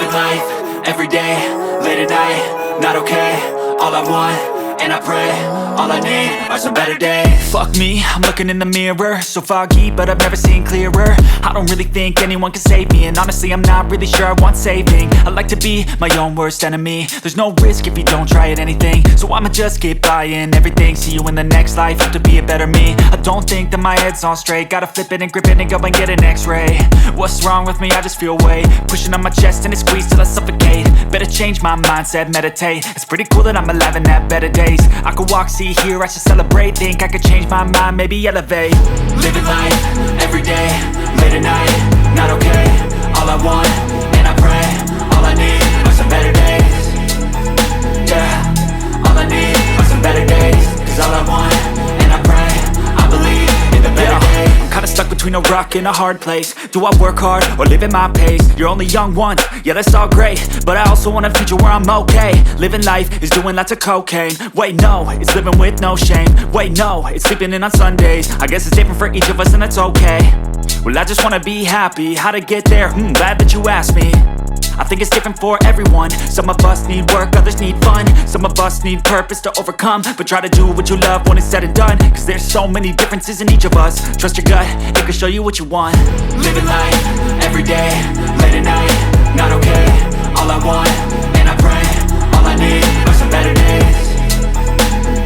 Living life, everyday, late at night, not okay. All I want, and I pray, all I need are some better days. Fuck me, I'm looking in the mirror, so foggy, but I've never seen clearer. I don't really think anyone can save me, and honestly I'm not really sure I want saving. I like to be my own worst enemy. There's no risk if you don't try at anything, so I'ma just keep buying everything. See you in the next life, have to be a better me. I don't think that my head's on straight, gotta flip it and grip it and go and get an x-ray. What's wrong with me? I just feel weight pushing on my chest and it squeezes till I suffocate. Better change my mindset, meditate. It's pretty cool that I'm alive and have better days. I could walk, see, hear, I should celebrate. Think I could change my mind, maybe elevate. Living life, everyday, late at night, not okay. All I want, and I pray, all I need are some better days. Yeah, all I need are some better days. Cause all I want, and I pray, I believe in the better days. I'm kinda stuck between a rock and a hard place. Do I work hard or live at my pace? You're only young once, yeah that's all great, but I also want a future where I'm okay. Living life is doing lots of cocaine. Wait no, it's living with no shame. Wait no, it's sleeping in on Sundays. I guess it's different for each of us and that's okay. Well I just wanna be happy, how to get there? Glad that you asked me. I think it's different for everyone. Some of us need work, others need fun. Some of us need purpose to overcome. But try to do what you love when it's said and done. Cause there's so many differences in each of us. Trust your gut, it can show you what you want. Living life, everyday, late at night, not okay. All I want, and I pray, all I need are some better days.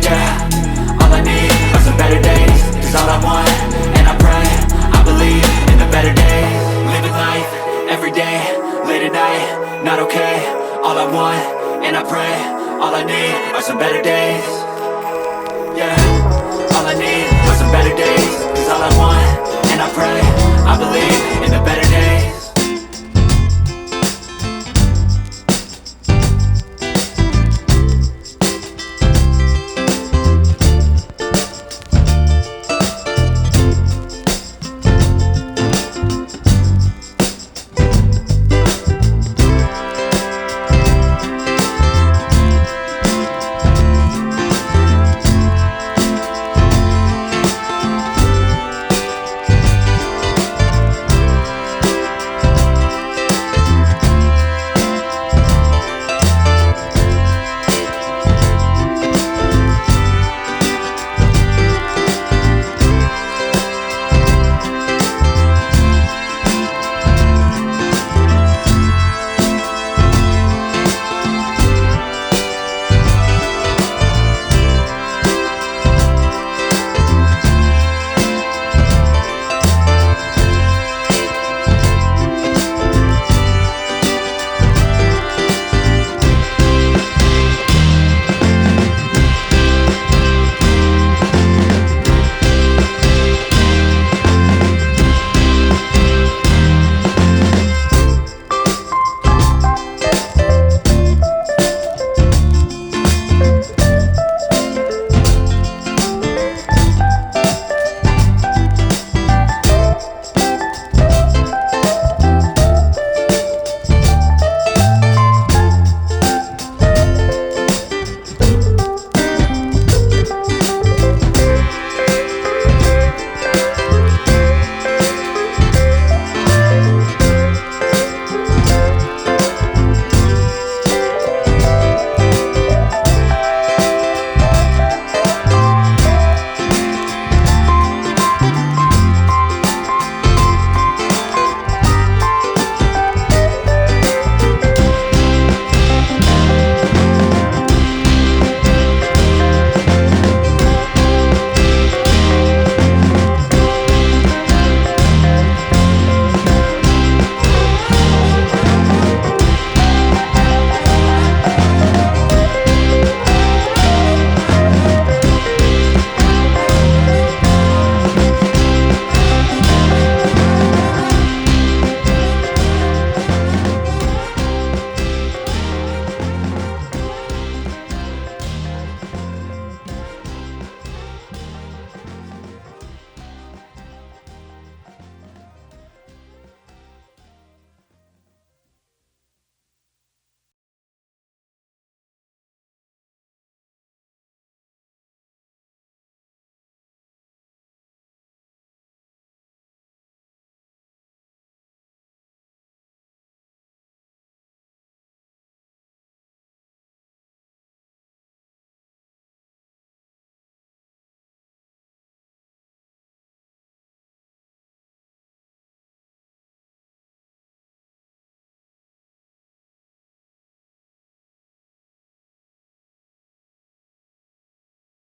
Yeah, all I need are some better days. Cause all I want, and I pray, I believe in the better days. Living life, everyday, late at night, not okay. All I want, and I pray, all I need are some better days. Yeah, all I need are some better days. Cause all I want, and I pray, I believe in the better days.